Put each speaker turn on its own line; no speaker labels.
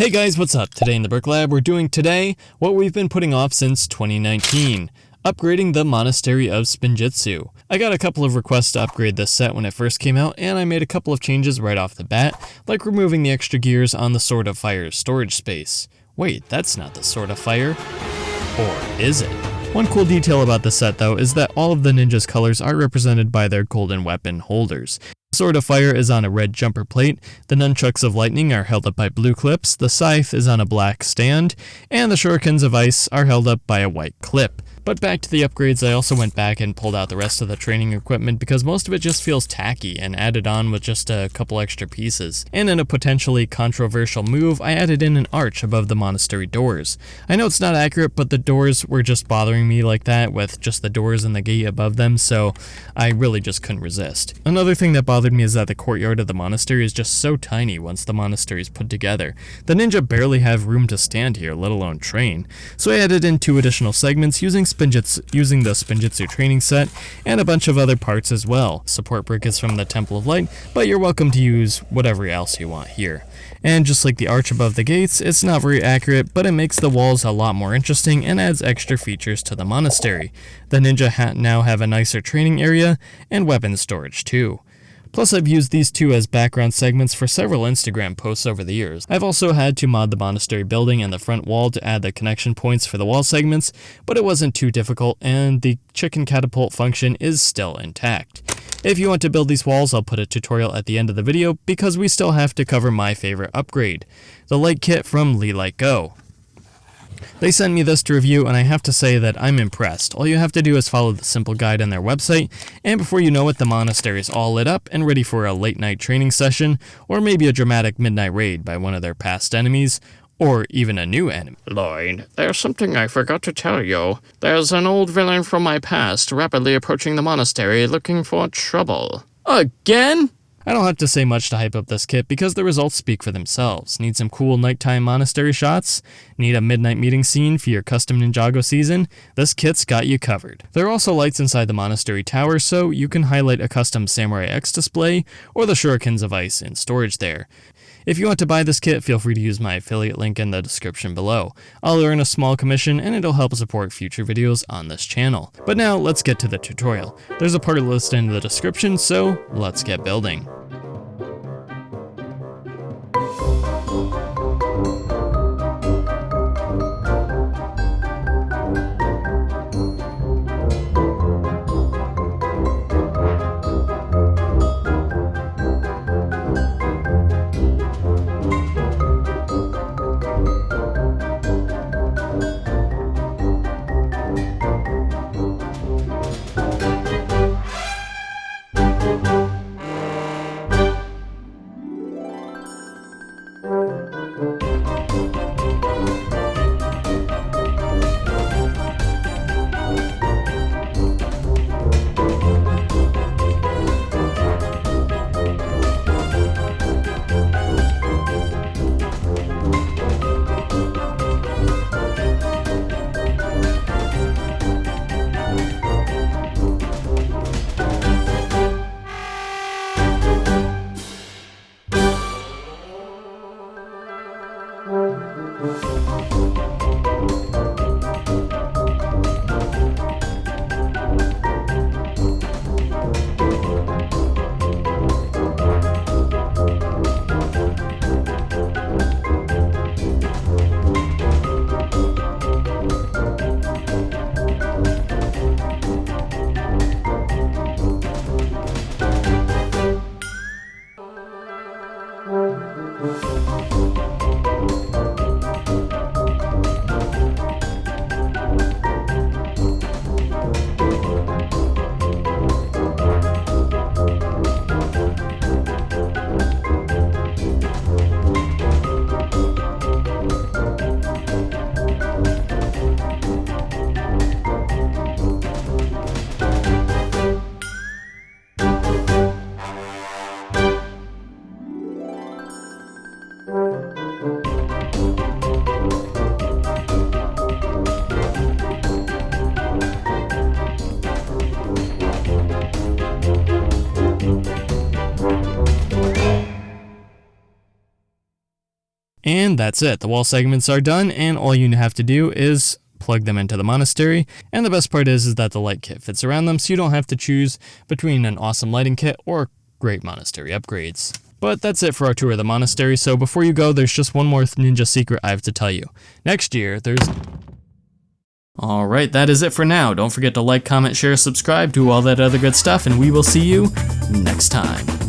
Hey guys, what's up? Today in the Brick Lab, we're doing what we've been putting off since 2019. Upgrading the Monastery of Spinjitzu. I got a couple of requests to upgrade this set when it first came out, and I made a couple of changes right off the bat, like removing the extra gears on the Sword of Fire's storage space. Wait, that's not the Sword of Fire. Or is it? One cool detail about the set though is that all of the ninjas' colors are represented by their golden weapon holders. The Sword of Fire is on a red jumper plate, the Nunchucks of Lightning are held up by blue clips, the Scythe is on a black stand, and the Shurikens of Ice are held up by a white clip. But back to the upgrades, I also went back and pulled out the rest of the training equipment because most of it just feels tacky and added on with just a couple extra pieces. And in a potentially controversial move, I added in an arch above the monastery doors. I know it's not accurate, but the doors were just bothering me like that with just the doors and the gate above them, so I really just couldn't resist. Another thing that bothered me is that the courtyard of the monastery is just so tiny once the monastery is put together. The ninja barely have room to stand here, let alone train. So I added in 2 additional segments using the Spinjitzu training set, and a bunch of other parts as well. Support brick is from the Temple of Light, but you're welcome to use whatever else you want here. And just like the arch above the gates, it's not very accurate, but it makes the walls a lot more interesting and adds extra features to the monastery. The ninja now have a nicer training area, and weapon storage too. Plus, I've used these 2 as background segments for several Instagram posts over the years. I've also had to mod the monastery building and the front wall to add the connection points for the wall segments, but it wasn't too difficult, and the chicken catapult function is still intact. If you want to build these walls, I'll put a tutorial at the end of the video because we still have to cover my favorite upgrade, the light kit from LeLightGo. They sent me this to review, and I have to say that I'm impressed. All you have to do is follow the simple guide on their website, and before you know it, the monastery is all lit up and ready for a late night training session, or maybe a dramatic midnight raid by one of their past enemies, or even a new enemy.
Lloyd, there's something I forgot to tell you. There's an old villain from my past rapidly approaching the monastery looking for trouble.
Again? I don't have to say much to hype up this kit because the results speak for themselves. Need some cool nighttime monastery shots? Need a midnight meeting scene for your custom Ninjago season? This kit's got you covered. There are also lights inside the monastery tower, so you can highlight a custom Samurai X display or the Shurikens of Ice in storage there. If you want to buy this kit, feel free to use my affiliate link in the description below. I'll earn a small commission and it'll help support future videos on this channel. But now let's get to the tutorial. There's a part list in the description, so let's get building. And that's it. The wall segments are done, and all you have to do is plug them into the monastery. And the best part is that the light kit fits around them, so you don't have to choose between an awesome lighting kit or great monastery upgrades. But that's it for our tour of the monastery, so before you go, there's just one more ninja secret I have to tell you. Next year, there's... Alright, that is it for now. Don't forget to like, comment, share, subscribe, do all that other good stuff, and we will see you next time.